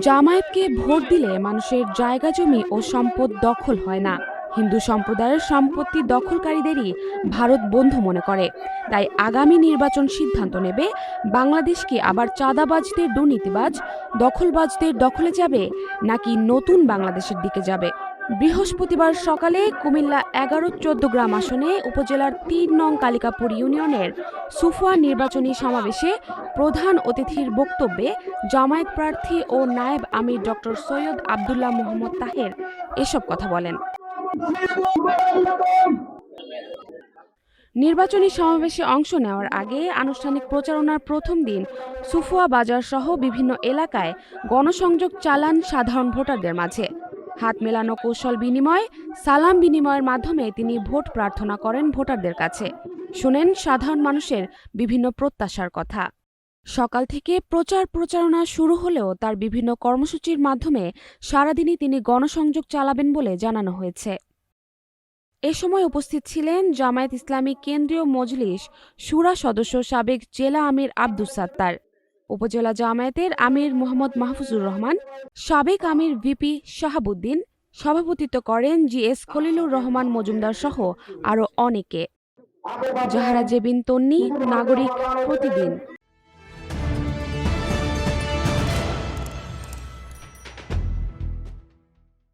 জামায়াতকে vote দিলে মানুষের জায়গা জমি ও সম্পদ দখল হয় না, হিন্দু সম্প্রদায়ের সম্পত্তি দখলকারীদেরই ভারত বন্ধু মনে করে। তাই আগামী নির্বাচন সিদ্ধান্ত নেবে বাংলাদেশ কি আবার চাঁদাবাজদের, দুর্নীতিবাজ, দখলবাজদের দখলে যাবে নাকি নতুন বাংলাদেশের দিকে যাবে। বৃহস্পতিবার সকালে কুমিল্লা ১১-১৪ গ্রাম আসনে উপজেলার ৩ নং কালিকাপুর ইউনিয়নের সুফুয়া নির্বাচনী সমাবেশে প্রধান অতিথির বক্তব্যে জামায়াত প্রার্থী ও নায়েব আমির ডক্টর সৈয়দ আবদুল্লাহ মোহাম্মদ তাহের এসব কথা বলেন। নির্বাচনী সমাবেশে অংশ নেওয়ার আগে আনুষ্ঠানিক প্রচারণার প্রথম দিন সুফুয়া বাজার সহ বিভিন্ন এলাকায় গণসংযোগ চালান সাধারণ ভোটারদের মাঝে। হাত মেলানো, কৌশল বিনিময়, সালাম বিনিময়ের মাধ্যমে তিনি ভোট প্রার্থনা করেন ভোটারদের কাছে। শুনেন সাধারণ মানুষের বিভিন্ন প্রত্যাশার কথা। সকাল থেকে প্রচারণা শুরু হলেও তার বিভিন্ন কর্মসূচির মাধ্যমে সারাদিনই তিনি গণসংযোগ চালাবেন বলে জানানো হয়েছে। এ সময় উপস্থিত ছিলেন জামায়াত ইসলামী কেন্দ্রীয় মজলিস শুরা সদস্য সাবেক জেলা আমির আব্দুস সাত্তার, উপজেলা জামায়াতের আমির মোহাম্মদ মাহফুজুর রহমান, সাবেক আমির ভিপি শাহাবুদ্দিন, সভাপতিত্ব করেন জিএস খলিলুর রহমান মজুমদার সহ আরও অনেকে। জাহারা জেবিন তন্নি, নাগরিক প্রতিদিন।